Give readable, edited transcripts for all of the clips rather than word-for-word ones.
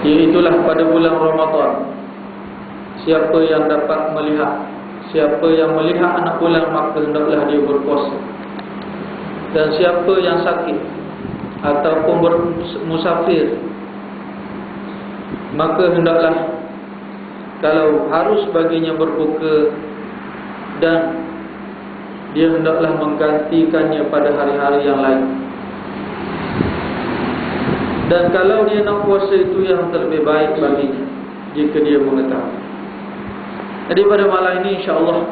Iaitulah pada bulan Ramadan. Siapa yang dapat melihat, siapa yang melihat anak bulan, maka hendaklah dia berpuasa. Dan siapa yang sakit ataupun bermusafir, maka hendaklah, kalau harus baginya berbuka, dan dia hendaklah menggantikannya pada hari-hari yang lain. Dan kalau dia nak puasa, itu yang terlebih baik baginya jika dia mengetahui. Jadi pada malam ini insya-Allah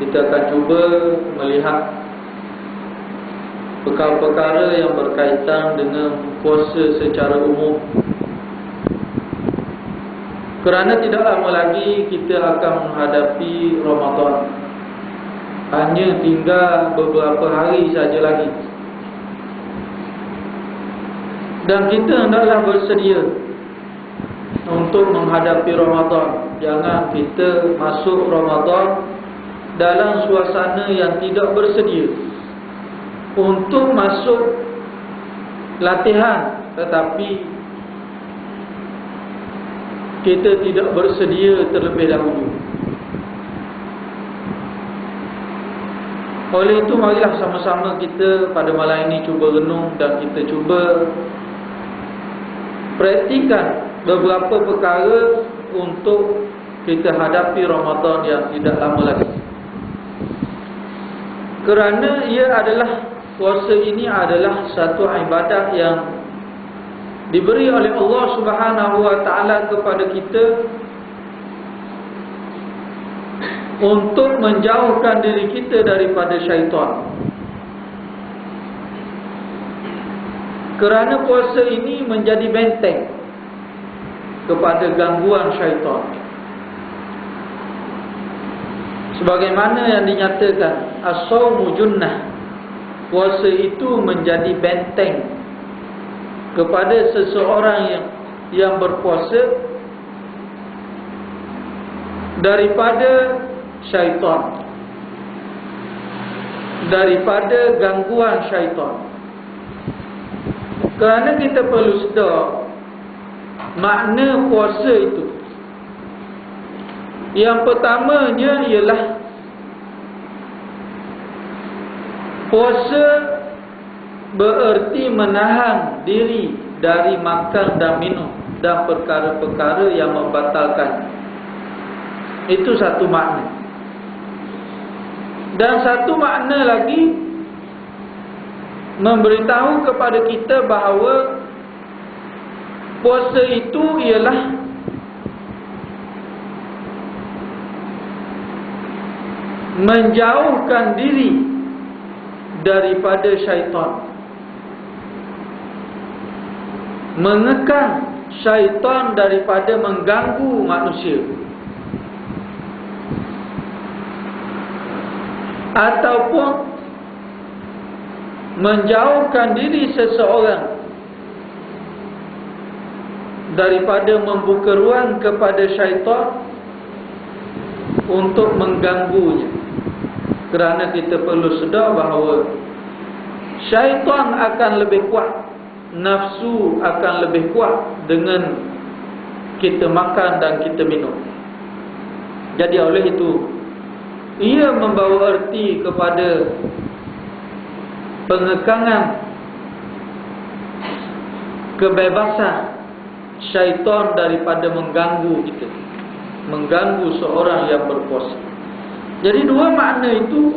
kita akan cuba melihat perkara-perkara yang berkaitan dengan puasa secara umum. Kerana tidak lama lagi kita akan menghadapi Ramadan. Hanya tinggal beberapa hari saja lagi. Dan kita hendaklah bersedia untuk menghadapi Ramadan. Jangan kita masuk Ramadan dalam suasana yang tidak bersedia untuk masuk latihan, tetapi kita tidak bersedia terlebih dahulu. Oleh itu, marilah sama-sama kita pada malam ini cuba renung dan kita cuba praktikan beberapa perkara untuk kita hadapi Ramadan yang tidak lama lagi. Kerana puasa ini adalah satu ibadat yang diberi oleh Allah Subhanahu wa taala kepada kita untuk menjauhkan diri kita daripada syaitan. Kerana puasa ini menjadi benteng kepada gangguan syaitan. Sebagaimana yang dinyatakan, as-shaumu junnah, puasa itu menjadi benteng kepada seseorang yang berpuasa daripada syaitan, daripada gangguan syaitan. Kerana kita perlu sedar makna puasa itu. Yang pertamanya ialah puasa bererti menahan diri dari makan dan minum dan perkara-perkara yang membatalkan. Itu satu makna. Dan satu makna lagi, memberitahu kepada kita bahawa puasa itu ialah menjauhkan diri daripada syaitan, mengekang syaitan daripada mengganggu manusia, ataupun menjauhkan diri seseorang daripada membuka ruang kepada syaitan untuk mengganggunya. Kerana kita perlu sedar bahawa syaitan akan lebih kuat, nafsu akan lebih kuat dengan kita makan dan kita minum. Jadi oleh itu, ia membawa erti kepada pengekangan kebebasan syaitan daripada mengganggu kita, mengganggu seorang yang berpuasa. Jadi dua makna itu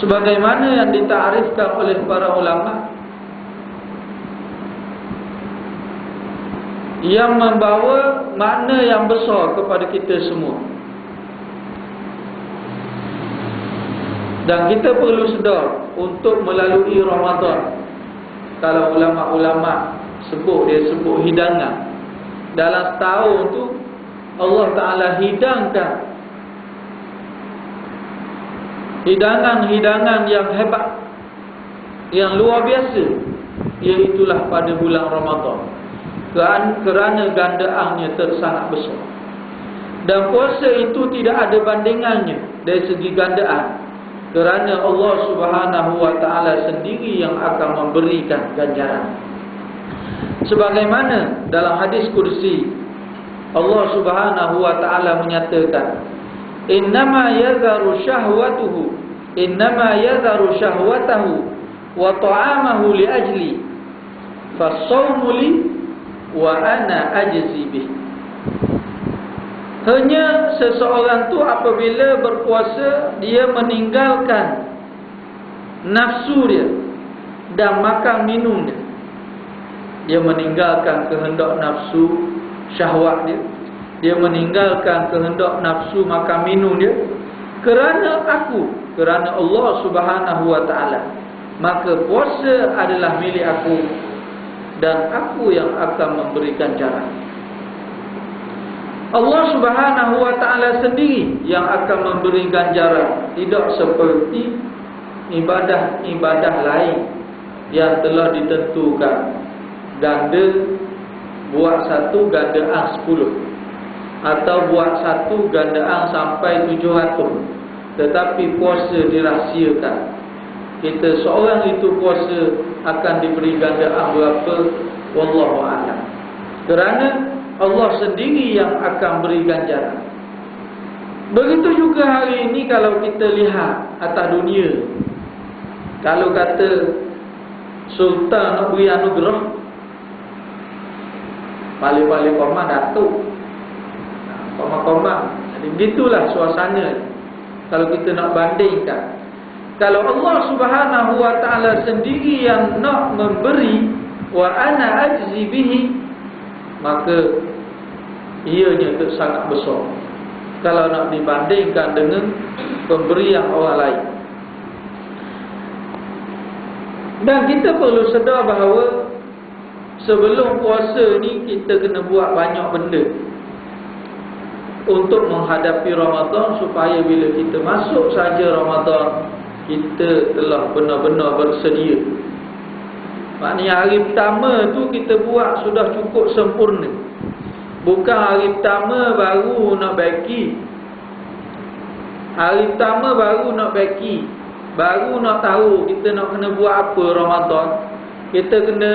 sebagaimana yang ditarifkan oleh para ulama, yang membawa makna yang besar kepada kita semua. Dan kita perlu sedar untuk melalui Ramadan, kalau ulama-ulama sebut hidangan. Dalam setahun tu Allah Ta'ala hidangkan hidangan yang hebat, yang luar biasa, iaitulah pada bulan Ramadan. Kerana gandaannya sangat besar. Dan puasa itu tidak ada bandingannya dari segi gandaan, kerana Allah Subhanahu wa taala sendiri yang akan memberikan ganjaran. Sebagaimana dalam hadis kursi Allah Subhanahu wa taala menyatakan, innama yadharu syahwatuhu, innama yadharu syahwatahu wa ta'amahu li ajli fasawmu li wa ana ajzi bih. Hanya seseorang tu apabila berpuasa, dia meninggalkan nafsu dia dan makan minum dia. Dia meninggalkan kehendak nafsu syahwat dia, dia meninggalkan kehendak nafsu makan minum dia, kerana aku, kerana Allah Subhanahu wa taala, maka puasa adalah milik aku dan aku yang akan memberikan cara. Allah Subhanahu wa taala sendiri yang akan memberi ganjaran, tidak seperti ibadah-ibadah lain yang telah ditentukan. Ganda buat satu, gandaan 10, atau buat satu, gandaan sampai 700. Tetapi puasa dirahsiakan. Kita seorang itu puasa akan diberi gandaan berapa, wallahu a'lam. Kerana Allah sendiri yang akan beri ganjaran. Begitu juga hari ini kalau kita lihat atas dunia, kalau kata Sultan nak beri anugerah, paling-paling komang datuk, komang-komang. Jadi begitulah suasana. Kalau kita nak bandingkan, kalau Allah Subhanahu wa taala sendiri yang nak memberi, wa ana ajzi bihi, maka ianya itu sangat besar kalau nak dibandingkan dengan pemberian orang lain. Dan kita perlu sedar bahawa sebelum puasa ni kita kena buat banyak benda untuk menghadapi Ramadan, supaya bila kita masuk saja Ramadan, kita telah benar-benar bersedia. Maknanya hari pertama tu kita buat sudah cukup sempurna. Bukan hari pertama baru nak baiki. Hari pertama baru nak baiki, baru nak tahu kita nak kena buat apa Ramadan. Kita kena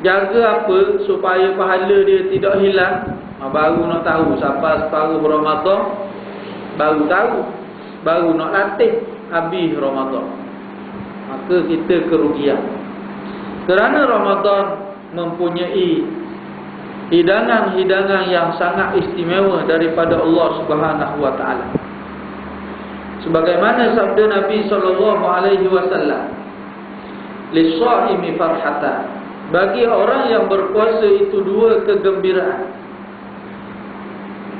jaga apa supaya pahala dia tidak hilang. Baru nak tahu, sampai separuh Ramadan baru tahu, baru nak latih habis Ramadan. Maka kita kerugian. Kerana Ramadan mempunyai hidangan-hidangan yang sangat istimewa daripada Allah Subhanahu wa taala. Sebagaimana sabda Nabi sallallahu alaihi wasallam, "Lis-shaimi farhatan." Bagi orang yang berpuasa itu dua kegembiraan.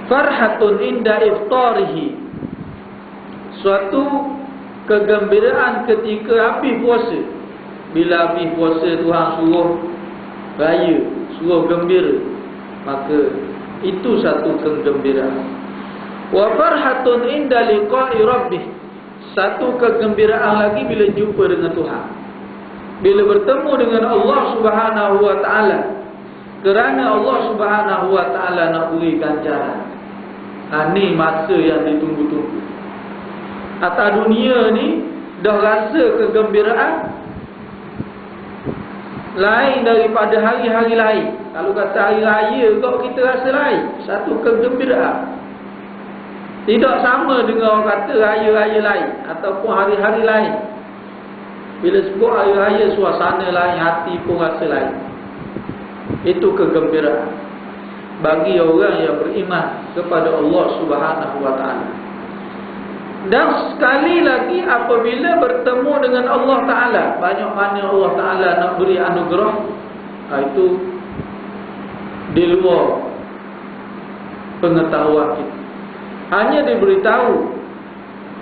Farhatun inda iftarihi, suatu kegembiraan ketika habis puasa. Bila habis puasa Tuhan suruh raya, suruh gembira, maka itu satu kegembiraan. Wa farhatun inda liqa'i rabbih, satu kegembiraan lagi bila jumpa dengan Tuhan, bila bertemu dengan Allah Subhanahu wa taala, kerana Allah Subhanahu wa taala nak beri ganjaran. Ini masa yang ditunggu-tunggu. Atas dunia ni dah rasa kegembiraan lain daripada hari-hari lain. Kalau kata hari raya kau, kita rasa lain, satu kegembiraan. Tidak sama dengan orang kata raya-raya lain ataupun hari-hari lain. Bila sebut hari raya, suasana lain, hati pun rasa lain. Itu kegembiraan bagi orang yang beriman kepada Allah Subhanahu wa taala. Dan sekali lagi apabila bertemu dengan Allah taala, banyak mana Allah taala nak beri anugerah, itu di luar pengetahuan kita. Hanya diberitahu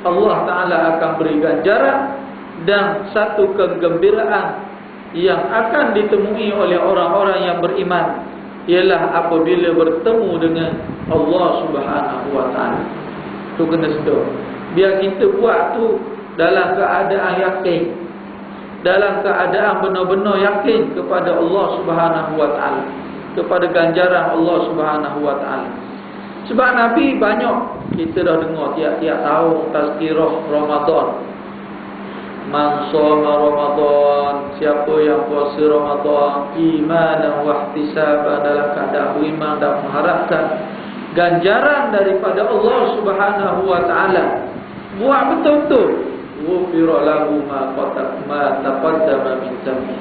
Allah taala akan beri ganjaran dan satu kegembiraan yang akan ditemui oleh orang-orang yang beriman, ialah apabila bertemu dengan Allah Subhanahu wa taala. Tu kena sedar. Biar kita buat tu dalam keadaan yakin, dalam keadaan benar-benar yakin kepada Allah Subhanahu wa taala, kepada ganjaran Allah Subhanahu wa taala. Sebab Nabi banyak kita dah dengar tiap-tiap tahun tazkirah Ramadan. Man shoma Ramadan, siapa yang puasa Ramadan imanan wa ihtisaban, dalam keadaan beriman dan mengharapkan ganjaran daripada Allah Subhanahu wa taala, buat betul-betul, ghufira lahu ma taqaddama min dhanbi,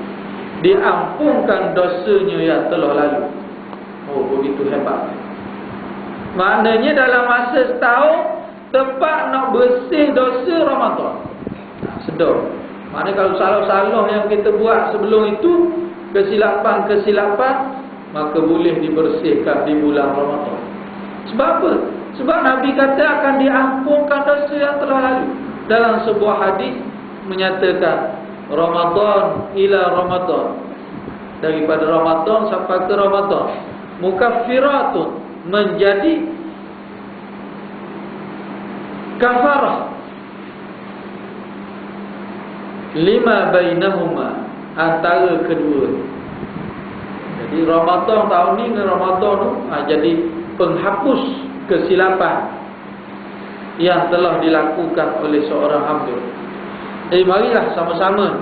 diampunkan dosanya yang telah lalu. Oh, begitu hebat. Maknanya dalam masa setahun tepat nak bersih dosa Ramadan. Sedar. Maknanya kalau salah-salah yang kita buat sebelum itu, kesilapan-kesilapan, maka boleh dibersihkan di bulan Ramadan. Sebab apa? Sebab Nabi kata akan diampunkan dosa yang telah lalu. Dalam sebuah hadis menyatakan Ramadan ila Ramadan, daripada Ramadan sampai ke Ramadan, mukaffiratun, menjadi kafarah lima bainahuma, antara kedua. Jadi Ramadan tahun ni dengan Ramadan tu jadi penghapus kesilapan yang telah dilakukan oleh seorang hamba. Jadi marilah sama-sama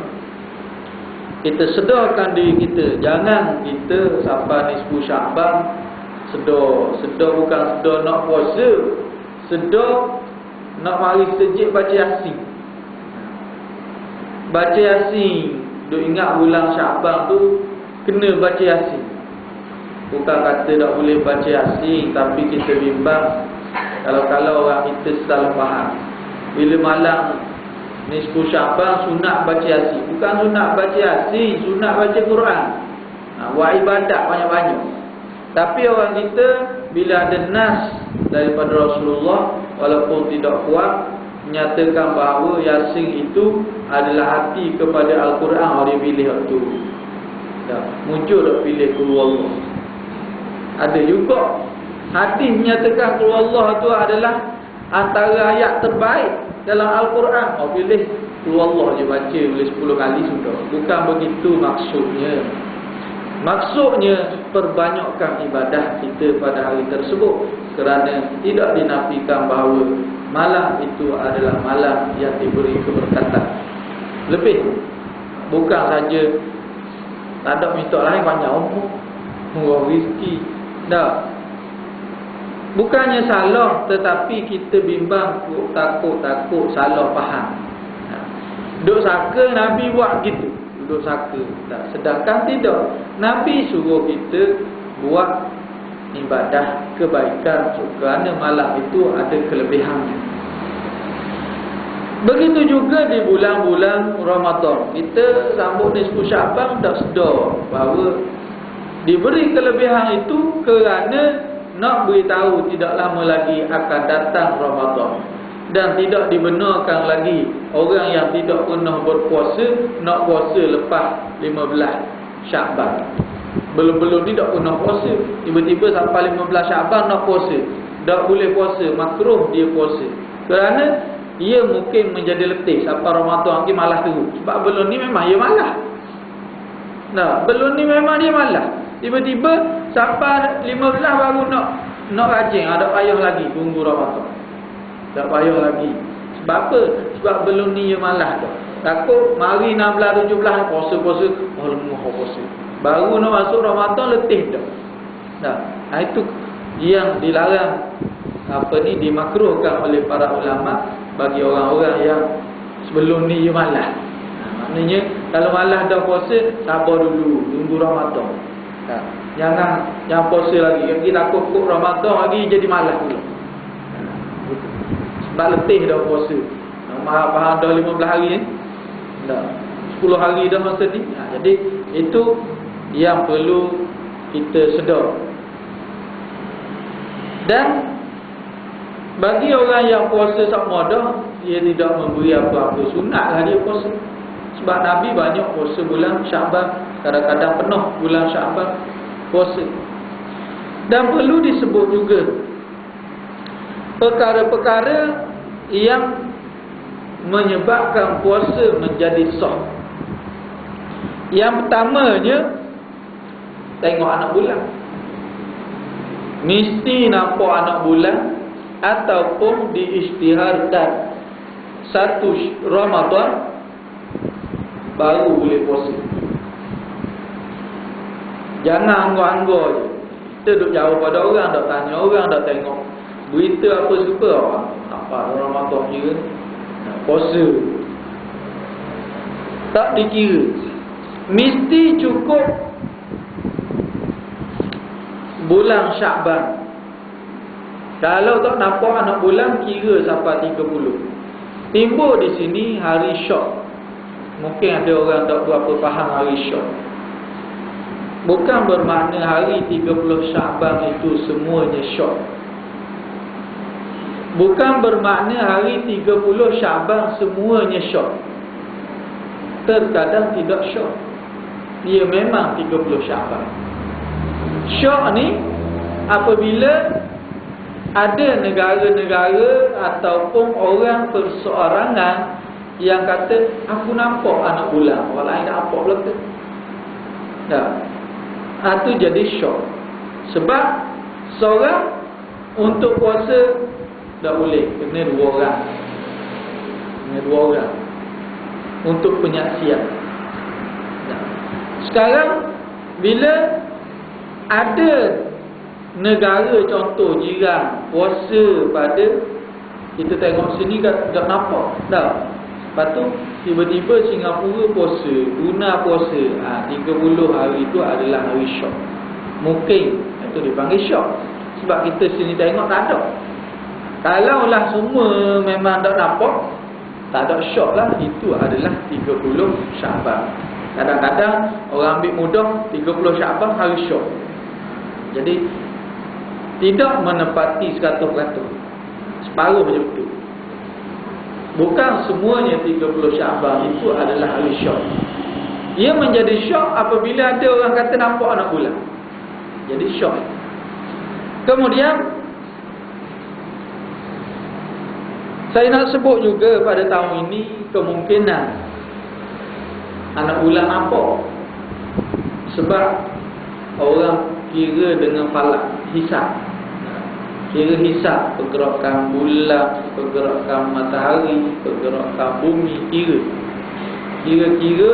kita sedarkan diri kita. Jangan kita sampai nisfu Syaban sedar bukan sedar nak puasa, sedar nak mari sejid baca Yasin. Baca Yasin, duk ingat bulan Syaban tu kena baca Yasin. Bukan kata tak boleh baca Yasin, tapi kita bimbang kalau orang kita salah faham. Bila malam nisfu Syaban sunat baca Yasin, bukan sunat baca Yasin, sunat baca Quran. Buat ibadat banyak-banyak. Tapi orang kita bila ada nas daripada Rasulullah, walaupun tidak kuat, menyatakan bahawa Yasin itu adalah hati kepada Al-Quran. Dia pilih waktu muncul tak pilih Qul Allah. Ada juga hadis menyatakan Qul Allah itu adalah antara ayat terbaik dalam Al-Quran. Pilih Qul Allah je, baca boleh 10 kali sudah. Bukan begitu maksudnya. Maksudnya perbanyakkan ibadah kita pada hari tersebut, kerana tidak dinafikan bahawa malam itu adalah malam yang diberi keberkatan lebih. Bukan saja tak ada minta lain banyak umur, murah rezeki. Dah. Bukannya salah, tetapi kita bimbang, takut salah faham. Duk sangka Nabi buat gitu, duk sangka. Sedangkan tidak. Nabi suruh kita buat ibadah kebaikan kerana malam itu ada kelebihannya. Begitu juga di bulan-bulan Ramadan. Kita sambut nisfu Syaban dah sedar bahawa diberi kelebihan itu kerana nak beritahu tidak lama lagi akan datang Ramadan. Dan tidak dibenarkan lagi orang yang tidak pernah berpuasa nak puasa lepas 15 Syaban. Belum-belum ni tak pernah puasa, tiba-tiba sampai 15 Syaban nak puasa. Tak boleh puasa, makruh dia puasa. Kerana ia mungkin menjadi letih sampai Ramadan lagi malas teruk. Sebab belum ni memang ia malas. Belum ni memang dia malas. Tiba-tiba sampai 15 baru nak rajin. Ada payah lagi tunggu Ramadan. Tak payah lagi. Sebab apa? Sebab belum ni ia malas dah. Takut mari 16 17 puasa-puasa, lemah puasa. Baru nak masuk Ramadan letih dah. Itu yang dilarang, dimakruhkan oleh para ulama bagi orang-orang yang sebelum ni ia malas. Maknanya kalau malas dah puasa, sabar dulu, tunggu Ramadan. Jangan yang puasa lagi, kita takut Ramadan lagi jadi malas dulu. Sebab letih dah puasa. Faham dah 15 hari ni. Dah 10 hari dah masa ni. Jadi itu yang perlu kita sedar. Dan bagi orang yang puasa sama dah, dia tidak memberi apa-apa, sunatlah dia puasa. Sebab Nabi banyak puasa bulan Syaban, kadang-kadang penuh bulan Syaban puasa. Dan perlu disebut juga perkara-perkara yang menyebabkan puasa menjadi sah. Yang pertamanya, tengok anak bulan. Mesti nampak anak bulan ataupun diisytiharkan 1 Ramadan baru boleh puasa. Jangan anggo-anggo je. Kita duduk jauh pada orang, tak tanya orang, tak tengok berita apa suka orang. Apa orang makan kira puasa. Tak dikira. Mesti cukup bulan Syakban. Kalau tak nampak anak bulan, kira sampai 30. Timbul di sini hari Syok. Mungkin ada orang tak berapa faham hari Syok. Bukan bermakna hari 30 Syakban itu semuanya Syok. Bukan bermakna hari 30 Syakban semuanya Syok. Terkadang tidak Syok. Dia memang 30 Syakban. Syok ni apabila ada negara-negara ataupun orang perseorangan yang kata aku nampak anak bulan, orang lain tak nampak belaka. Dah. Itu jadi syok. Sebab seorang untuk puasa tak boleh, kena 2 orang. Kena 2 orang untuk penyaksian. Dah. Sekarang bila ada negara contoh jiran puasa pada, kita tengok sini tak nampak dah. Lepas tu tiba-tiba Singapura puasa, Brunei puasa, 30 hari itu adalah hari syok. Mungkin itu dipanggil syok. Sebab kita sini tengok tak ada. Kalaulah semua memang tak nampak, tak ada syok lah. Itu adalah 30 Syakban. Kadang-kadang orang ambil mudah 30 Syakban hari syok. Jadi tidak menepati 100%. Separuh je betul. Bukan semuanya 30 Syakban itu adalah hari syok. Ia menjadi syok apabila ada orang kata nampak anak bulan. Jadi syok. Kemudian saya nak sebut juga pada tahun ini kemungkinan anak bulan nampak. Sebab orang kira dengan falak, hisab. Kira hisab pergerakan bulan, pergerakan matahari, pergerakan bumi, kira-kira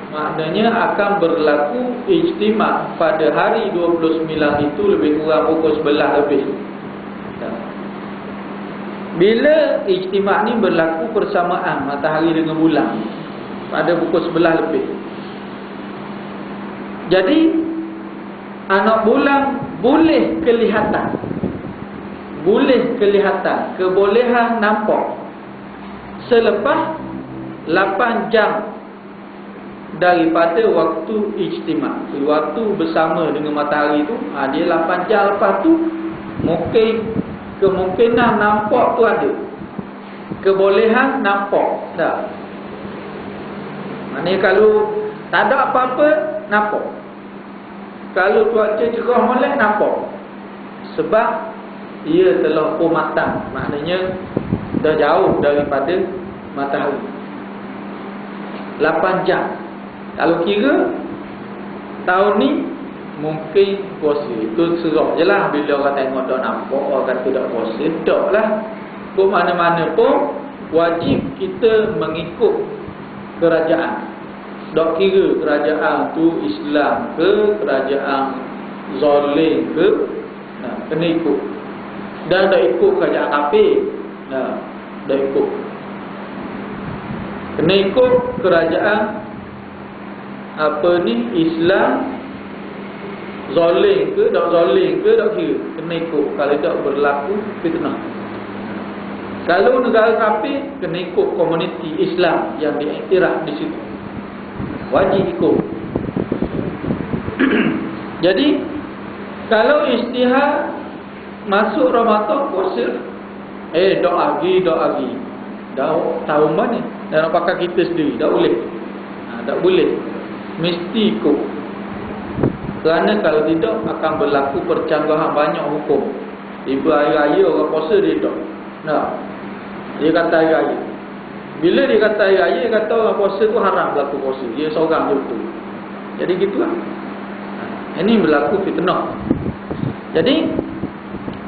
maknanya akan berlaku ijtima' pada hari 29 itu lebih kurang pukul 11 lebih. Bila ijtima' ni berlaku persamaan matahari dengan bulan pada pukul 11 lebih. Jadi anak bulan boleh kelihatan. Boleh kelihatan, kebolehan nampak selepas 8 jam daripada waktu ijtima'. Waktu bersama dengan matahari tu, dia 8 jam lepas tu mungkin kemungkinan nampak tu ada. Kebolehan nampak tak? Maknanya kalau tak ada apa-apa, nampak. Kalau cuaca cerah molek, nampak. Sebab ia telah matang, maknanya dah jauh daripada matahari 8 jam. Kalau kira tahun ni mungkin puasa. Itu serah je lah. Bila orang tengok tak nampak, orang kata tak puasa, tak lah. Ke mana-mana pun wajib kita mengikut kerajaan. Tak kira kerajaan tu Islam ke, kerajaan zalim ke, kena ikut. Dan dah ikut kerajaan kafir. Dah ikut. Kena ikut kerajaan Islam zalim ke, tak zalim ke, tak kira. Kena ikut. Kalau tak berlaku fitnah. Kalau negara kafir, kena ikut komuniti Islam yang diiktiraf di situ. Wajib ikut. Jadi kalau istihad masuk Ramadan puasa, dok lagi. Dah tahun mana? Dah nak pakai kita sendiri, tak boleh. Tak boleh. Mesti ikut. Kerana kalau tidak akan berlaku percanggahan banyak hukum. Tiba hari raya orang puasa dia tak. Dia kata hari raya. Bila dia kata hari raya, dia kata orang puasa tu haram berlaku puasa. Dia seorang je betul. Jadi gitulah. Ini berlaku fitnah. Jadi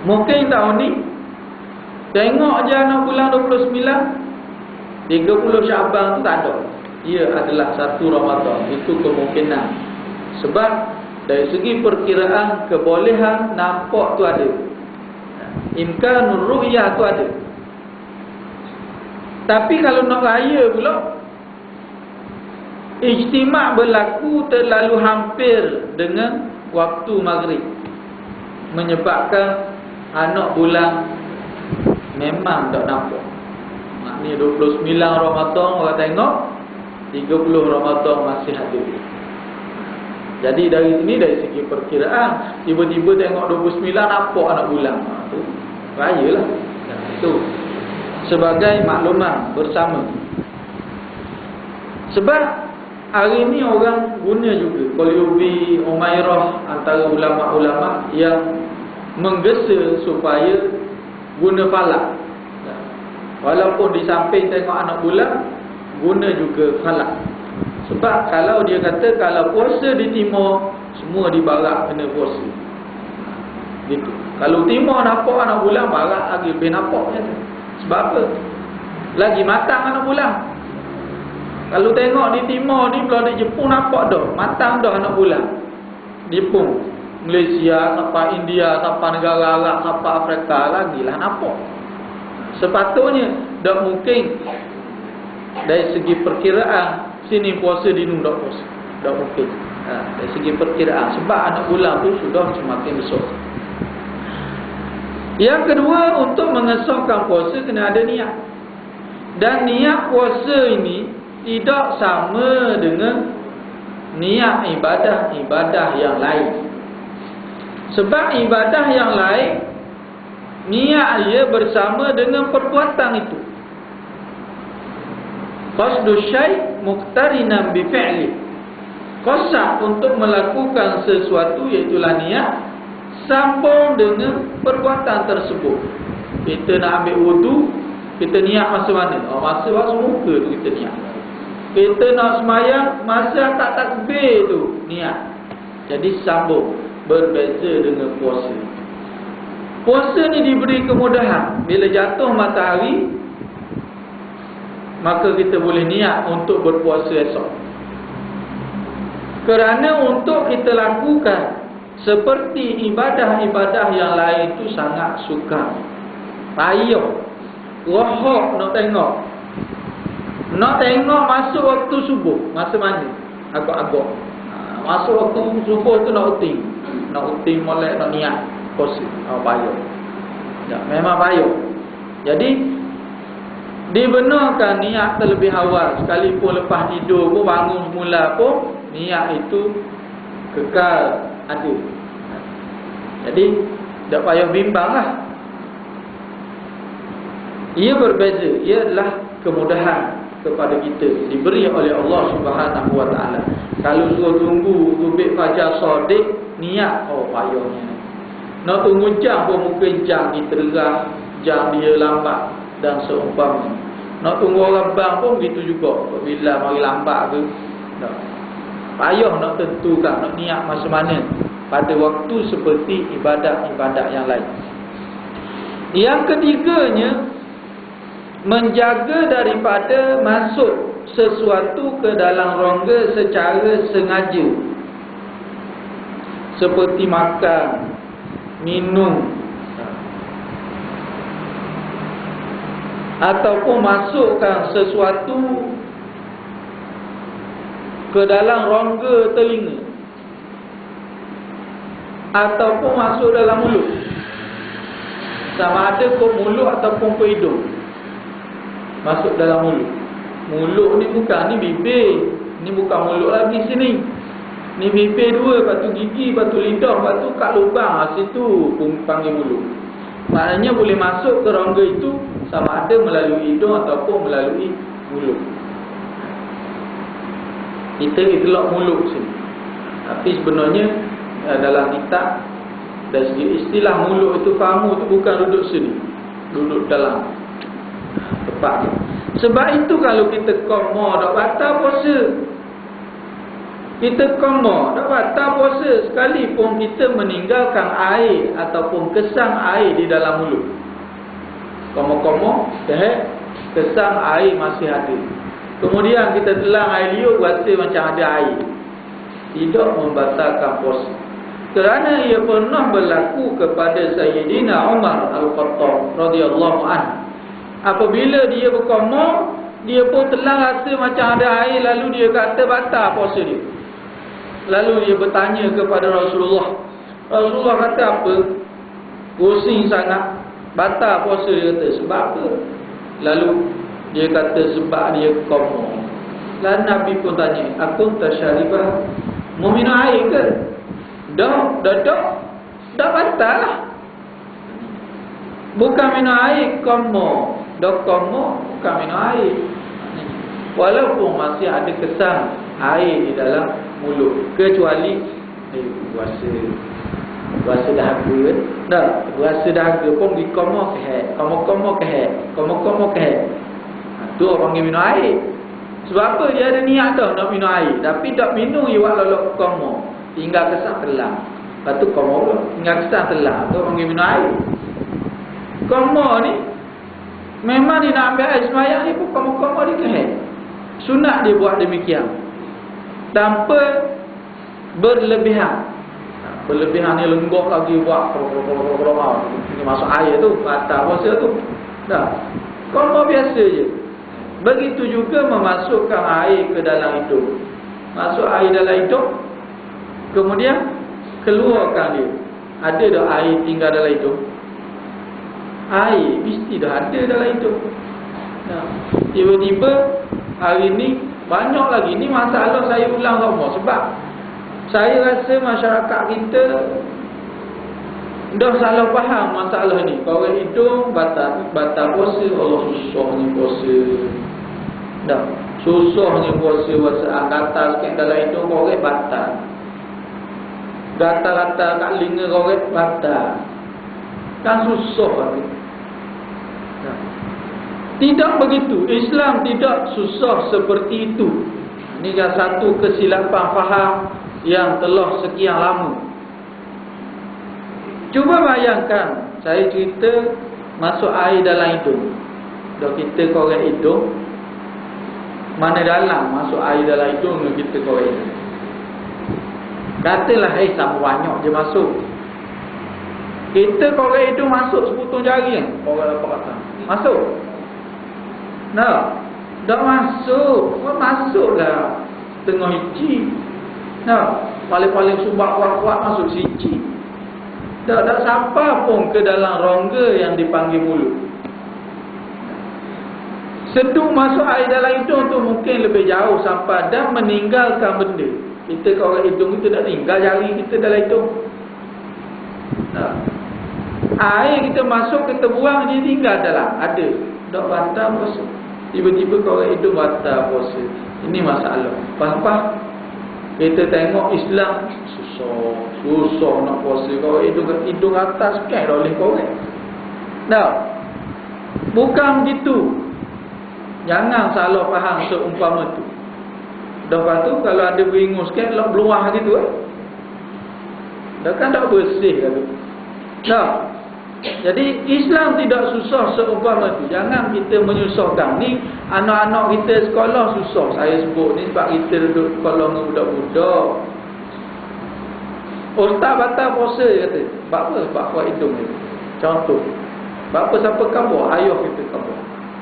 mungkin tahun ni tengok je anak bulan 29, 30 Syakban tu tak ada. ia adalah 1 Ramadan. Itu kemungkinan. Sebab dari segi perkiraan kebolehan nampak tu ada, imkanur ru'yah tu ada. Tapi kalau nak raya pula, ijtima' berlaku terlalu hampir dengan waktu maghrib, menyebabkan anak bulan memang tak nampak. Maknanya 29 Ramadan orang tengok, 30 Ramadan masih ada. Jadi dari sini, dari segi perkiraan, tiba-tiba tengok 29 nampak anak bulan, tu raya lah. Itu sebagai maklumat bersama. Sebab hari ni orang guna juga Qalyubi, Umairah, antara ulama-ulama yang menggesa supaya guna falak. Walaupun di samping tengok anak bulan, guna juga falak. Sebab kalau dia kata kalau puasa di timur, semua di barat kena puasa. Gitu. Kalau timur nampak anak bulan, barat lagi lebih nampak. Sebab apa? Lagi matang anak bulan. Kalau tengok di timur ni, kalau di Jepun nampak dah, matang dah anak bulan. Jepun, Malaysia, sampai India, sampai negara Arab, sampai Afrika, lagilah nampak. Sepatutnya tak mungkin dari segi perkiraan sini puasa di nun tak puasa. Tak mungkin. Dari segi perkiraan, sebab anak bulan tu sudah semakin besar. Yang kedua, untuk mengesahkan puasa kena ada niat. Dan niat puasa ini tidak sama dengan niat ibadah-ibadah yang lain. Sebab ibadah yang lain, niat ia bersama dengan perbuatan itu. Qasdu syai' muqtarinan bi fi'li. Qasad untuk melakukan sesuatu, iaitulah niat, sambung dengan perbuatan tersebut. Kita nak ambil wudu, kita niat masa mana? Masa basuh muka tu kita niat. Kita nak semayang, masa tak takbir tu niat. Jadi sambung. Berbeza dengan puasa. Puasa ni diberi kemudahan. Bila jatuh matahari, maka kita boleh niat untuk berpuasa esok. Kerana untuk kita lakukan seperti ibadah-ibadah yang lain tu sangat sukar, payah, rohok nak tengok. Nak tengok masuk waktu subuh, masa mana? Agak-agak. Masuk waktu subuh tu nak uting. Nak uting molek, nak niat puasa. Payah. Ya, memang payah. Jadi dibenarkan niat terlebih awal. Sekalipun lepas tidur pun, bangun semula pun, niat itu kekal ada. Jadi tak payah bimbang lah. Ia berbeza. Ia adalah kemudahan kepada kita, diberi oleh Allah Subhanahu Wa Taala. Kalau suruh tunggu terbit fajar sodik, niat, payahnya. Nak tunggu jam pun mungkin jam diterah, jam dia lambat dan seumpamanya. Nak tunggu orang bang pun begitu juga. Bila mari lambat ke, payah nak tentukan, nak niat masa mana pada waktu seperti ibadat-ibadat yang lain. Yang ketiganya, menjaga daripada masuk sesuatu ke dalam rongga secara sengaja, seperti makan, minum, ataupun masukkan sesuatu ke dalam rongga telinga, ataupun masuk dalam mulut. Sama ada ke mulut ataupun ke hidung. Masuk dalam mulut. Mulut ni bukan, ni bibir. Ni bukan mulut lagi sini. Ni bibir dua, lepas tu gigi, lepas tu lidah, lepas tu kat lubang situ pun panggil mulut. Maknanya boleh masuk ke rongga itu sama ada melalui hidung ataupun melalui mulut. Kita itlaq mulut sini. Tapi sebenarnya dalam kitab, dari segi istilah mulut itu, fahamu itu bukan duduk sini, duduk dalam tepat. Sebab itu kalau kita koma tak batal puasa. Kita koma tak batal puasa sekalipun kita meninggalkan air ataupun kesang air di dalam mulut. Koma-koma, kesang air masih ada. Kemudian kita telan air liur, rasa macam ada air, tidak membatalkan puasa. Kerana ia pernah berlaku kepada Sayyidina Umar Al-Khattab radhiyallahu anhu. Apabila dia berqamar, dia pun telah rasa macam ada air, lalu dia kata batal puasa dia. Lalu dia bertanya kepada Rasulullah. Rasulullah kata apa? Pusing sangat, batal puasa dia kata. Sebab apa? Lalu dia kata sebab dia qamar. Lalu Nabi pun tanya, akun tasyaribah, mau minum air ke? Dah batal lah. Bukan minum air, qamar. Dah qamar, bukan minum air. Walaupun masih ada kesan air di dalam mulut, kecuali rasa dahaga kan? Dah, rasa dahaga pun di qamar ke qamar ke. Tu orang panggil minum air. Sebab apa? Dia ada niat dah nak minum air, tapi tak minum ia walau qamar, tinggal kesan telah. Lepas tu qamar pula tinggal kesan telah, tu orang panggil minum air. Qamar ni memang dia nak ambil air sembahyang ni pun qamar dia kehel. Sunat dia buat demikian tanpa berlebihan. Berlebihan ni lenggok lagi buat ini masuk air tu, batal puasa tu. Dah, qamar biasa je. Begitu juga memasukkan air ke dalam hidung. Masuk air dalam hidung, kemudian keluarkan dia. Ada dah air tinggal dalam hidung? Air mesti dah ada dalam hidung. Nah, tiba-tiba hari ni banyak lagi. Ni masalah saya ulang semua. Sebab saya rasa masyarakat kita dah salah faham masalah ni. Korek hidung batal puasa. Allah, susahnya puasa. Dah, susahnya puasa. Gatal sikit dalam hidung korek batal. Gatal-gatal kat telinga korek batal. Kan susah lagi. Nah, tidak begitu. Islam tidak susah seperti itu. Ini kan satu kesilapan faham yang telah sekian lama. Cuba bayangkan, saya cerita masuk air dalam hidung. Dah kita korek hidung, mana dalam masuk air dalam hidung kita korek hidung. Katalah sama banyak je masuk. Kita korek hidung masuk seputung jari kan? Korek apa kata? Masuk? Nah, dah masuk. Masuklah tengah hiji. Nah, paling-paling subak kuat-kuat masuk siji. Tak sampai pun ke dalam rongga yang dipanggil mulut. Sedung masuk air dalam hidung tu mungkin lebih jauh sampai dan meninggalkan benda. Kita korek hidung kita dah tinggal jari kita dalam hidung. Nah, air kita masuk, kita buang, dia tinggal dalam. Ada. Tak batal puasa. Tiba-tiba korek hidung batal puasa. Ini masalah. Faham? Kita tengok Islam susah nak puasa. Korek hidung atas kan dah boleh korek. Tak. Bukan begitu. Jangan salah faham seumpama tu. Lepas tu kalau ada beringus sikit lah beluah gitu dah kan tak bersih kan. Tak. Jadi Islam tidak susah seumpama tu. Jangan kita menyusahkan. Ni anak-anak kita sekolah susah. Saya sebut ni sebab kita duduk sekolah dengan budak-budak. Ustaz batal puasa kata. Sebab apa? Sebab kuat hidung dia. Contoh. Sebab apa siapa kabur? Ayah kita kabur.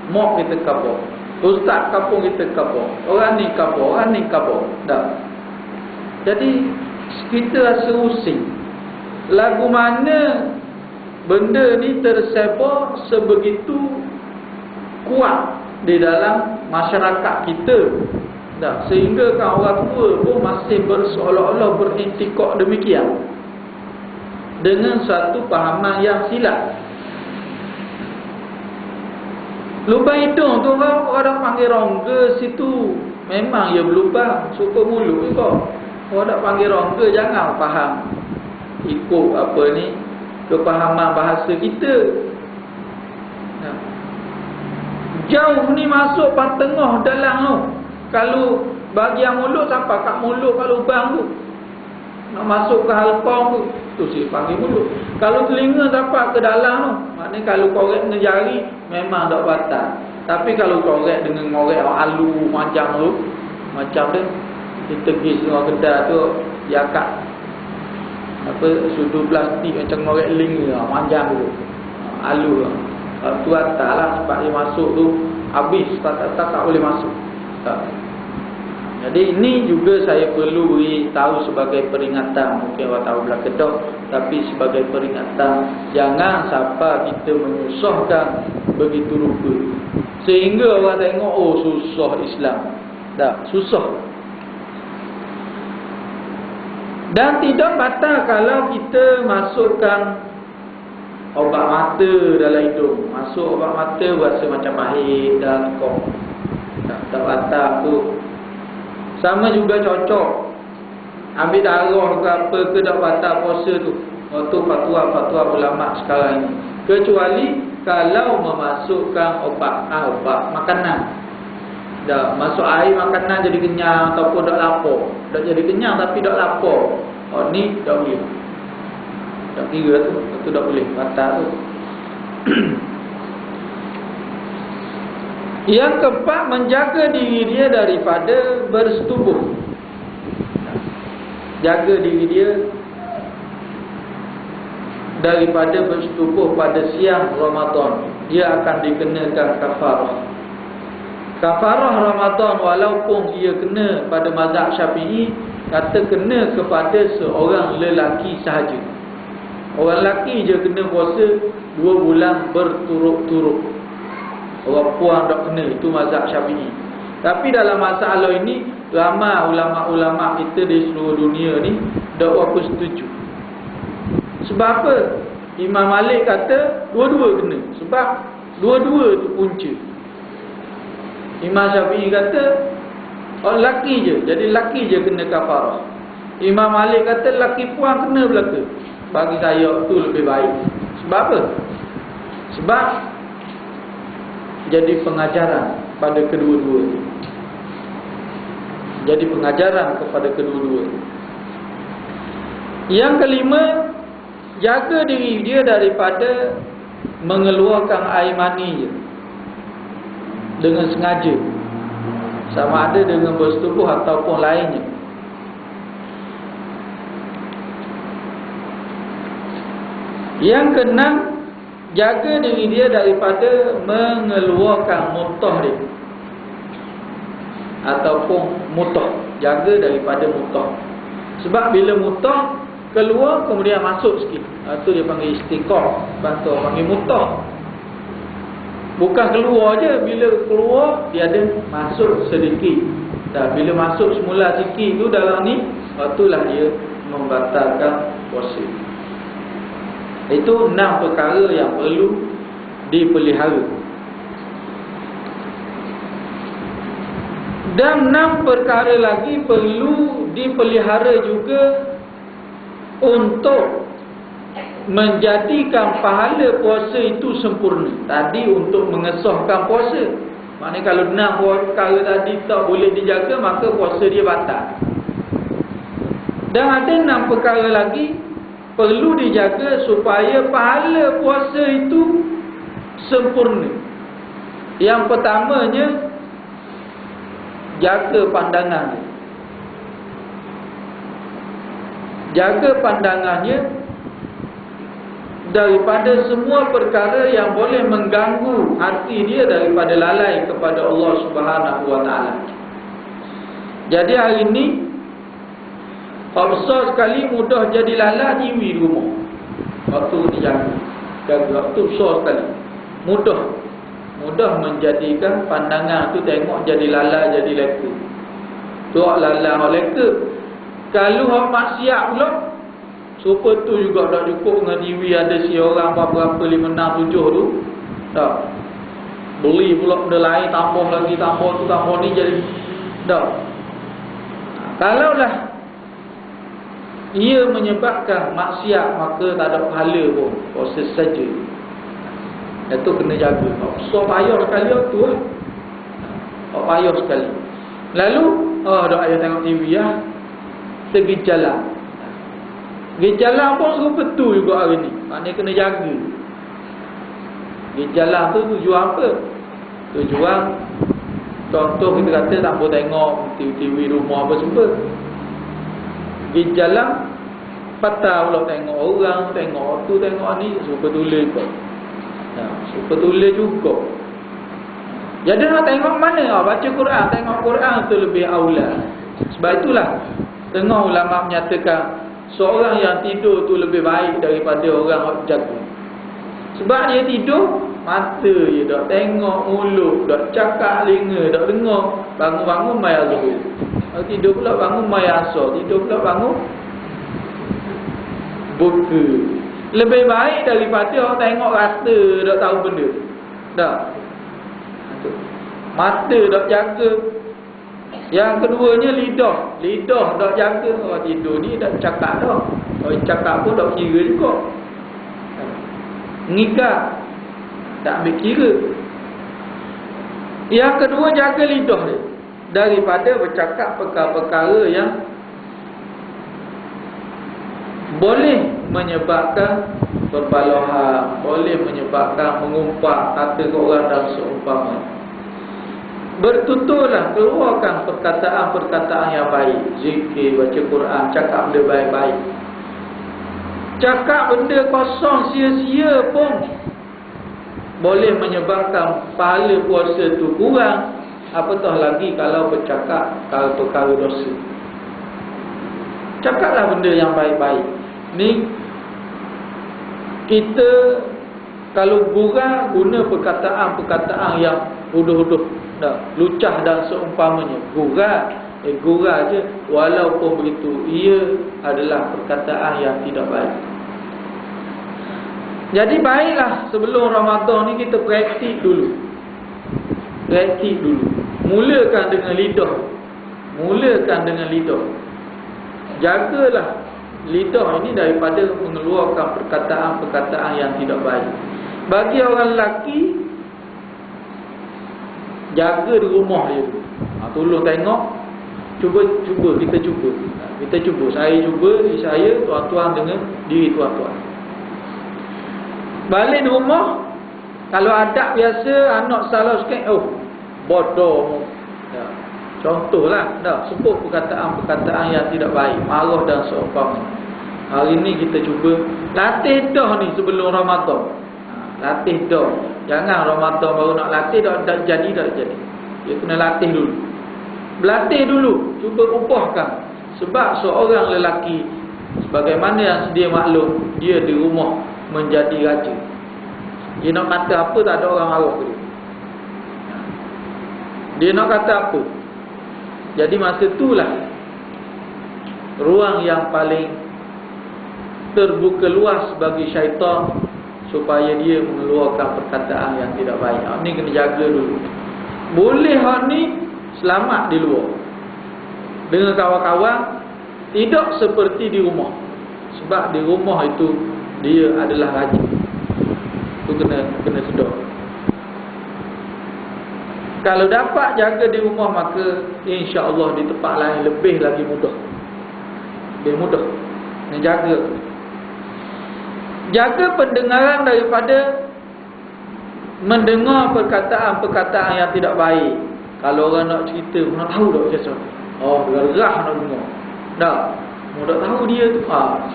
Mak kita kabur. Ustaz kampung kita kabur. Orang ni kabur, orang ni kabur. Dah. Jadi kita rasa pusing. Lagu mana benda ni tersebar sebegitu kuat di dalam masyarakat kita. Dah, sehingga kan orang tua pun masih seolah-olah berintikad demikian. Dengan satu pahaman yang silap. Lubang hidung tu orang panggil rongga situ. Memang ia berlubang. Suka mulut kau. Orang panggil rongga, jangan faham ikut apa ni kepahaman bahasa kita. Nah, jauh ni masuk pas tengah dalam tu. Kalau bahagian mulut sampai kat mulut kat lubang tu. Nak masuk ke halqah tu si panggil mulut. Kalau telinga sampai ke dalam tu, maknanya kalau korek dengan jari memang tak batal. Tapi kalau korek dengan korek alu macam tu, macam tu, kita pergi semua kedai tu, dia kat apa sudu plastik macam korek ling ni, macam tu, alu tu atas lah, sebab dia masuk tu habis, tak boleh masuk. Jadi ini juga saya perlu beri tahu sebagai peringatan. Mungkin orang tahu belah Kedah, tapi sebagai peringatan, jangan sampai kita menyusahkan begitu rupa sehingga orang tengok, oh susah Islam. Tak, susah. Dan tidak batal kalau kita masukkan obat mata dalam hidung. Masuk obat mata rasa macam pahit dan kok. Tak batal tu. Sama juga cocok ambil darah ke apa ke, tak batal puasa tu. Itu fatwa ulama sekarang ini. Kecuali kalau memasukkan obat makanan. Dah masuk air makanan jadi kenyang ataupun dak lapar. Dak jadi kenyang tapi dak lapar. Oh ni tak boleh. Tak kira tu, itu tak boleh, batal tu. Yang keempat, menjaga diri dia daripada bersetubuh. Jaga diri dia daripada bersetubuh pada siang Ramadan. Dia akan dikenakan kafarah. Kafarah Ramadan walaupun ia kena pada mazhab Syafi'i, kata kena kepada seorang lelaki sahaja. Orang lelaki je kena puasa 2 bulan berturut-turut. Orang puan tak kena, itu mazhab Syafi'i. Tapi dalam masalah ini, ramai ulama-ulama kita di seluruh dunia ni tak apa setuju. Sebab apa? Imam Malik kata dua-dua kena, sebab dua-dua tu punca. Imam Syafi'i kata orang lelaki je, jadi lelaki je kena kafarah. Imam Malik kata lelaki puan kena belaka. Bagi saya tu lebih baik. Sebab apa? Sebab jadi pengajaran pada kedua-dua. Jadi pengajaran kepada kedua-dua. Yang kelima, jaga diri dia daripada mengeluarkan air mani je dengan sengaja, sama ada dengan bersetubuh ataupun lainnya. Yang keenam, jaga diri dia daripada mengeluarkan muntah dia ataupun mutah. Jaga daripada mutah. Sebab bila mutah keluar kemudian masuk sikit, itu dia panggil istiqah. Bantu panggil mutah. Bukan keluar je, bila keluar dia ada masuk sedikit. Dan bila masuk semula sikit tu dalam ni, itulah dia membatalkan puasa. Itu 6 perkara yang perlu dipelihara. Dan 6 perkara lagi perlu dipelihara juga untuk menjadikan pahala puasa itu sempurna. Tadi untuk mengesahkan puasa. Maknanya kalau 6 perkara tadi tak boleh dijaga, maka puasa dia batal. Dan ada 6 perkara lagi perlu dijaga supaya pahala puasa itu sempurna. Yang pertamanya, jaga pandangan. Jaga pandangannya daripada semua perkara yang boleh mengganggu hati dia daripada lalai kepada Allah Subhanahu wa taala. Jadi hari ini besar sekali mudah jadi lalai jiwi di rumah. Waktu dijaga. Waktu besar sekali. Mudah menjadikan pandangan tu tengok jadi lalai, jadi leka. Tu lalai leka. Kalau hak maksiat pula, supaya tu juga tak cukup dengan jiwi ada si orang berapa 5, 6, 7 tu. Tak. Beli pula benda lain, tambah lagi, tambah tu, tambah ni jadi. Tak. Kalaulah ia menyebabkan maksiat, maka tak ada pahala pun, proses saja. Itu kena jaga. So payah sekali tu lah. Payah sekali. Lalu dah ayah tengok TV lah, pergi jalan. Pergi jalan pun serupa tu juga hari ni. Maknanya kena jaga. Pergi jalan tu tujuan apa? Tujuan contoh kita kata tak boleh tengok TV rumah apa semua. Pergi jalan patah pula tengok orang, tengok tu, tengok ni, suka tulis pun. Suka tulis juga. Jadi nak tengok mana? Baca Quran, tengok Quran tu lebih aula. Sebab itulah tengah ulama menyatakan seorang yang tidur tu lebih baik daripada orang yang jaga. Sebab dia tidur, mata je dak tengok, mulut dak cakap, telinga dak dengar, bangun-bangun mai azhar. Tidur pula bangun mai asar, tidur pula bangun buka. Lebih baik daripada orang tengok rata dak tahu benda. Dak. Mata dak jaga. Yang keduanya lidah dak jaga. Orang tidur ni dak cakap dah. Orang cakap pun dak kira juga. Ngikat tak ambil kira. Yang kedua, jaga lidah dia daripada bercakap perkara-perkara yang boleh menyebabkan berbalohan, boleh menyebabkan mengumpat kata ke orang dan seumpamanya. Bertuturlah, keluarkan perkataan-perkataan yang baik. Zikir, baca Quran, cakap benda baik-baik. Cakap benda kosong, sia-sia pun boleh menyebabkan pahala puasa tu kurang. Apatah lagi kalau bercakap perkara dosa. Cakaplah benda yang baik-baik. Ni kita kalau gurau guna perkataan-perkataan yang huduh-huduh, lucah dan seumpamanya. Gurau je, walaupun begitu ia adalah perkataan yang tidak baik. Jadi baiklah sebelum Ramadan ni kita praktik dulu. Mulakan dengan lidah. Jagalah lidah ini daripada mengeluarkan perkataan-perkataan yang tidak baik. Bagi orang lelaki, jaga di rumah dia dulu. Tolong tengok. Kita cuba. Saya cuba, saya, tuan-tuan dengan diri tuan-tuan. Balik di rumah, kalau adab biasa, anak salah sikit, bodoh. Contohlah, sebut perkataan-perkataan yang tidak baik, marah dan seumpamanya. Hari ni kita cuba latih dah ni sebelum Ramadan. Latih dah. Jangan Ramadan baru nak latih, dah jadi. Dia kena latih dulu. Berlatih dulu, cuba ubahkan. Sebab seorang lelaki, sebagaimana yang sedia maklum, dia di rumah menjadi raja. Dia nak kata apa, tak ada orang marah ke dia. Dia nak kata apa. Jadi masa itulah ruang yang paling terbuka luas bagi syaitan supaya dia mengeluarkan perkataan yang tidak baik. Ni kena jaga dulu. Boleh hal ni selamat di luar dengan kawan-kawan, tidak seperti di rumah. Sebab di rumah itu dia adalah raja. Itu kena sedar. Kalau dapat jaga di rumah, maka insya-Allah di tempat lain lebih lagi mudah. Lebih mudah. Kena jaga. Jaga pendengaran daripada mendengar perkataan-perkataan yang tidak baik. Kalau orang nak cerita, nak tahu tak macam mana? Gerah nak dengar. Mau tak tahu dia tu.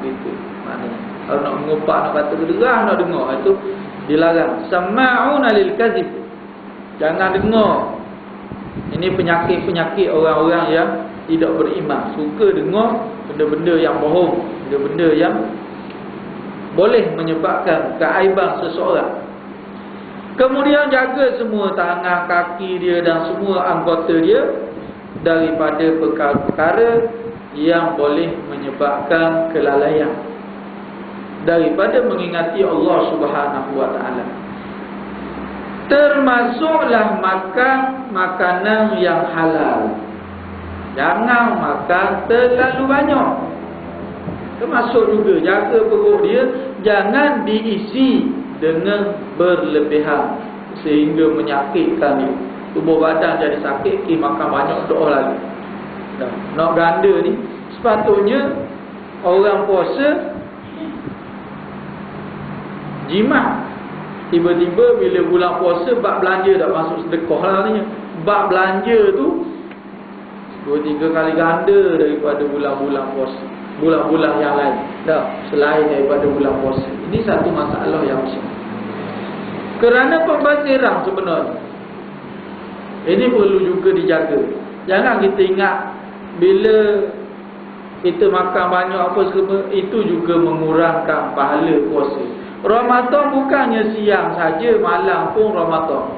Cerita. Maknanya kalau nak mengumpat, nak kata gerah nak dengar, itu dilarang. Sama'una lil kazib. Jangan dengar. Ini penyakit-penyakit orang-orang yang tidak beriman. Suka dengar benda-benda yang bohong, benda-benda yang boleh menyebabkan keaiban seseorang. Kemudian jaga semua tangan, kaki dia dan semua anggota dia daripada perkara-perkara yang boleh menyebabkan kelalaian, daripada mengingati Allah Subhanahu wa taala. Termasuklah makan makanan yang halal. Jangan makan terlalu banyak. Termasuk juga jaga perut dia, jangan diisi dengan berlebihan sehingga menyakitkan dia. Tubuh badan jadi sakit, makan banyak doa lagi. Nak ganda ni, sepatutnya orang puasa jimat Tiba-tiba bila bulan puasa bab belanja tak masuk sedekah lah katanya. Bab belanja tu 2-3 kali ganda daripada bulan-bulan puasa, bulan-bulan yang lain dah, selain daripada bulan puasa. Ini satu masalah yang besar. Kerana pembaziran sebenarnya ini perlu juga dijaga. Jangan kita ingat bila kita makan banyak apa semua itu juga mengurangkan pahala puasa. Ramadan bukannya siang saja, malam pun Ramadan.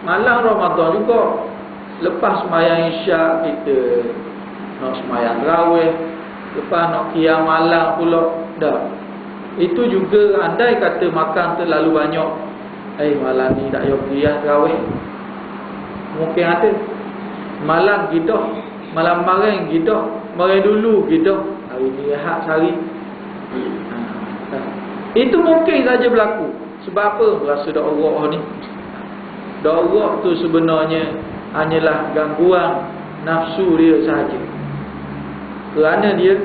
Malam Ramadan juga. Lepas sembahyang isyak kita nak sembahyang tarawih, lepas nak qiyam malam pula dah. Itu juga andai kata makan terlalu banyak, malam ni tak payah qiyam tarawih. Mungkin ada malam gidah, malam malam gidah, malam dulu gidah, hari ni rehat sehari. Itu mungkin saja berlaku. Sebab apa? Rasa dak Allah ni. Dak Allah tu sebenarnya hanyalah gangguan nafsu dia sahaja. Kerana dia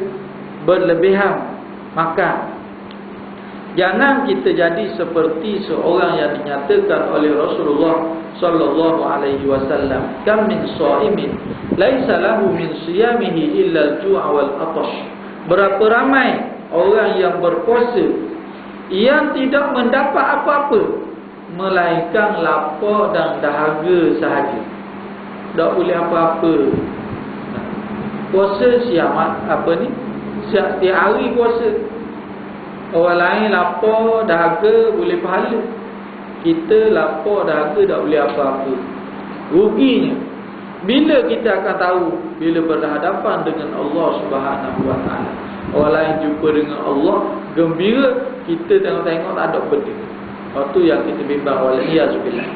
berlebihan makan. Jangan kita jadi seperti seorang yang dinyatakan oleh Rasulullah sallallahu alaihi wasallam, kam min shaimin laisa lahu min siyamihi illa al-ju' wal 'atash. Berapa ramai orang yang berpuasa yang tidak mendapat apa-apa melainkan lapar dan dahaga sahaja. Tak boleh apa-apa. Puasa siap setiap hari puasa. Orang lain lapar dahaga boleh pahala. Kita lapar dahaga tak boleh apa-apa. Ruginya bila kita akan tahu bila berhadapan dengan Allah Subhanahu wa taala. Orang lain jumpa dengan Allah gembira, kita tengok-tengok tak ada benda. Waktu yang kita bimbang waliyazubillah.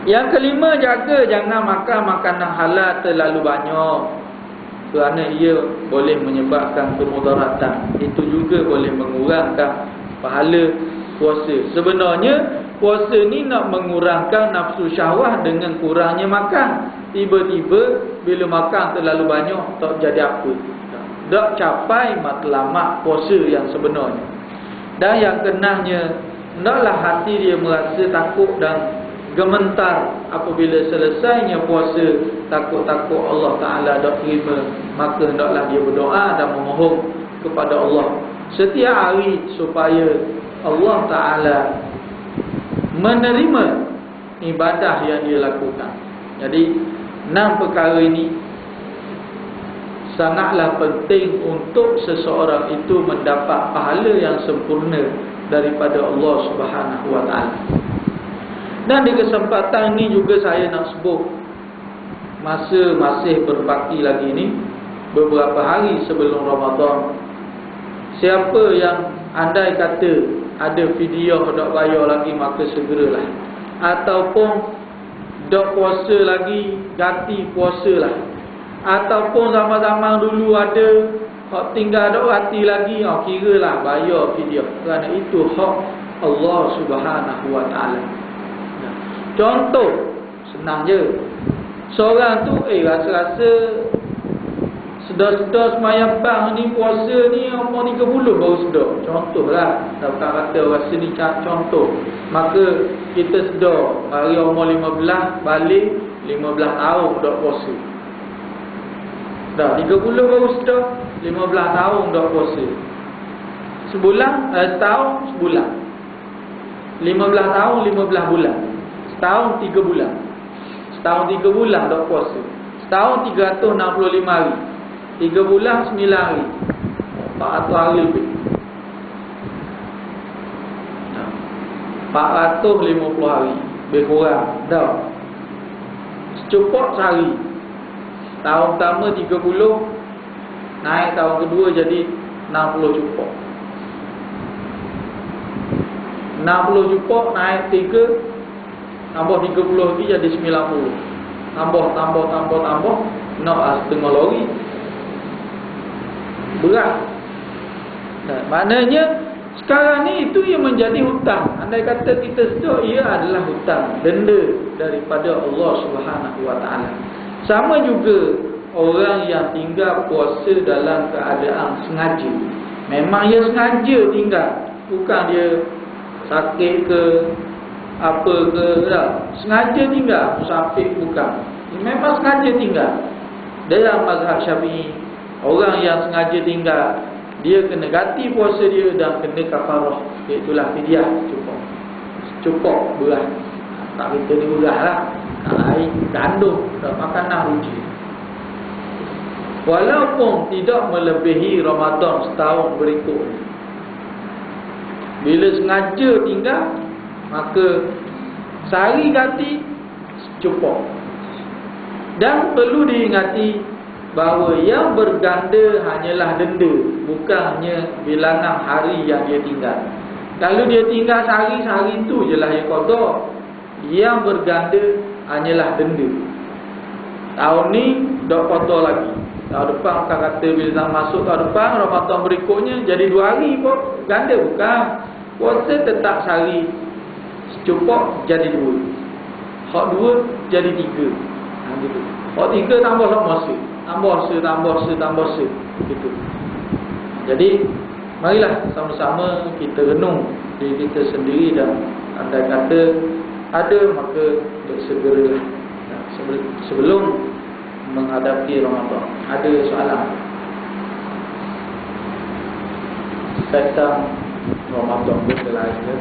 Yang kelima, jaga jangan makan makanan halal terlalu banyak, kerana ia boleh menyebabkan kemudaratan. Itu juga boleh mengurangkan pahala puasa. Sebenarnya puasa ni nak mengurangkan nafsu syahwat dengan kurangnya makan. Tiba-tiba bila makan terlalu banyak tak jadi apa, tak capai matlamat puasa yang sebenarnya. Dan yang kenanya, hendaklah hati dia merasa takut dan gementar apabila selesainya puasa, takut-takut Allah Ta'ala tak terima. Maka hendaklah dia berdoa dan memohon kepada Allah setiap hari supaya Allah Ta'ala menerima ibadah yang dia lakukan. Jadi 6 perkara ini sangatlah penting untuk seseorang itu mendapat pahala yang sempurna daripada Allah Subhanahu wa taala. Dan di kesempatan ini juga saya nak sebut, masa masih berbaki lagi ni, beberapa hari sebelum Ramadan, siapa yang andai kata ada video dak bayar lagi, maka segeralah. Ataupun dak puasa lagi, ganti puasalah. Ataupun zaman-zaman dulu ada hak tinggal dak rati lagi, kiralah bayar video. Kerana itu hak Allah Subhanahu wa taala. Contoh senang je. Seorang tu rasa-rasa sedar-sedar semayang bang ni, puasa ni umur 30 baru sedar. Contohlah, tak kata rasa ni contoh. Maka kita sedar hari umur 15 balik 15 tahun dak puasa. Dah 30 baru sedar, 15 tahun dak puasa. Setahun sebulan. 15 tahun 15 bulan. Setahun 3 bulan. Setahun 3 bulan dak puasa. Setahun 365 hari. 3 bulan 9 hari. 400 hari lebih. 450 hari. Lebih kurang. Dah. Secukup sehari. Tahun pertama 30, naik tahun kedua jadi 60 cukup. 60 cukup naik 3, tambah 30 lagi jadi 90. Tambah, nak setengah lori. Berat. Nah, maknanya sekarang ni itu yang menjadi hutang. Andai kata kita sedar, ia adalah hutang, denda daripada Allah Subhanahu wa taala. Sama juga orang yang tinggal puasa dalam keadaan sengaja. Memang ia sengaja tinggal, bukan dia sakit ke apa ke tak. Sengaja tinggal, musafir bukan. Memang sengaja tinggal. Dalam mazhab Syafi'i, orang yang sengaja tinggal, dia kena ganti puasa dia dan kena kafarah, iaitulah fidyah. Cukup beras. Tak kita ni beras lah, air gandum dan makanan ruji. Walaupun tidak melebihi Ramadan setahun berikutnya. Bila sengaja tinggal, maka sehari ganti cukup. Dan perlu diingati bahawa yang berganda hanyalah denda, bukan hanya bilangan hari yang dia tinggal. Kalau dia tinggal sehari itu je lah yang qada. Yang berganda hanyalah denda. Tahun ni dah qada lagi. Tahun depan akan kata bila masuk tahun depan, Ramadan berikutnya jadi 2 hari pun ganda, bukan. Puasa tetap sehari cukup jadi 2. Hak 2 jadi 3. Gitu. Hak 3 tambah masa. Tambah se. Gitu. Jadi marilah sama-sama kita renung diri kita sendiri, dan andai kata ada maka bersegeralah sebelum menghadapi Ramadan. Ada soalan tentang Ramadan berlalu?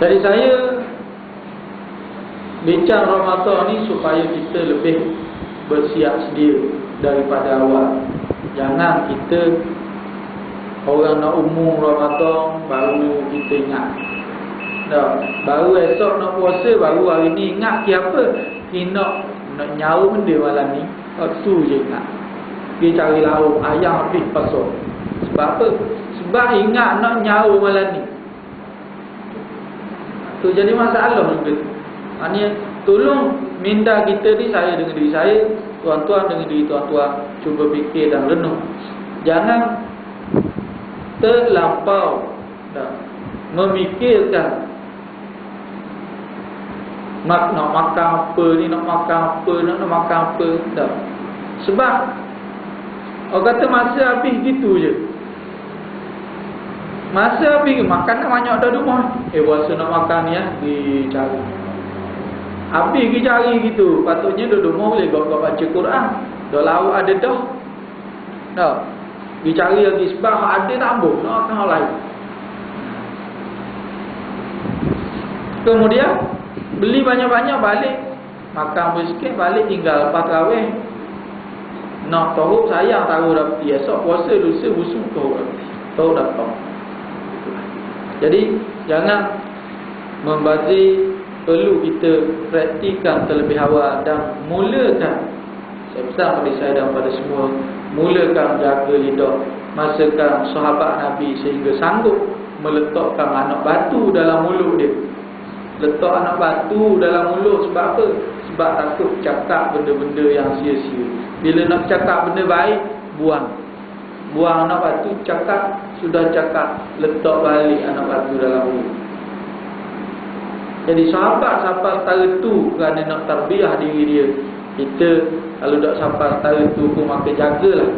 Dari saya bincang Ramadan ni supaya kita lebih bersiap sedia daripada awal. Jangan kita orang nak umum Ramadan baru kita ingat. Baru esok nak puasa, baru hari ni ingat apa? Nak nyawa benda malam ni. Waktu je ingat. Pergi cari lauk ayam habis pasal. Sebab apa? Sebab ingat nak nyawa malam ni. Tu jadi masalah juga. Maknanya tolong minda kita ni, saya dengan diri saya, tuan-tuan dengan diri tuan-tuan, cuba fikir dan renung. Jangan terlampau memikirkan nak makan apa ni, nak makan apa dah. Sebab orang kata masa habis gitu je. Masa habis makan banyak dah rumah. Puasa nak makan ni dicari. Habis pergi cari gitu. Patutnya duduk rumah boleh gak baca Quran. Dah lauk ada dah. Dah. Pergi cari lagi sebab ada tambah nak makan hal lain. Kemudian beli banyak-banyak balik, makan sikit balik, tinggal lepas tarawih. Nak tahu sayang tahu dah esok puasa lusa busuk tahu dah tahu. Jadi jangan membazir, perlu kita praktikan terlebih awal dan mulakan. Saya pesan pada saya dan pada semua, mulakan jaga lidah. Masakan sahabat Nabi sehingga sanggup meletakkan anak batu dalam mulut dia. Letak anak batu dalam mulut sebab apa? Sebab takut cakap benda-benda yang sia-sia. Bila nak cakap benda baik, buang anak batu, cakap, sudah cakap, letak balik anak batu dalam mulut. Jadi sahabat-sahabat setara tu kerana nak tarbiyah diri dia. Kita kalau tak sampai setara tu pun maka jagalah.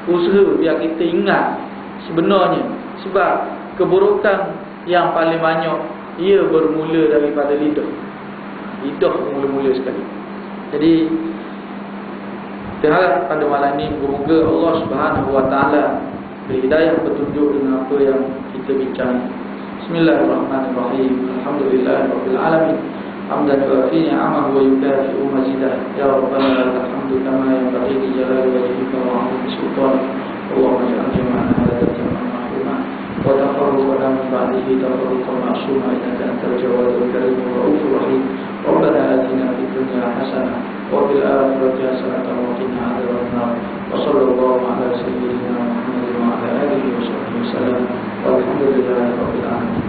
Usaha biar kita ingat sebenarnya. Sebab keburukan yang paling banyak ia bermula daripada lidah. Lidah mula-mula sekali. Jadi kita harap pada malam ini semoga Allah Subhanahu Wa Taala beri hidayah petunjuk dengan apa yang kita bincang. Bismillahirrahmanirrahim. Alhamdulillahirabbil alamin. Hamdan kafi ni'amahu wa yukafi'u mazidah. Ya Rabbana lakal hamdu kama yanbaghi li jalali wajhika wa 'azimi sultanik. Allahumma ij'al jama'ana hadha jam'an marhuma wa tafarraqana min ba'dihi tafarruqan ma'suma innaka antal jawadul karim wa ra'ufur rahim. Rabbana atina fid dunya hasanah wa fil akhirati hasanatan wa qina adzabannar. Wa sallallahu ala sayyidina Muhammadin wa ala alihi wa sahbihi wasallam. Walhamdulillahi rabbil alamin.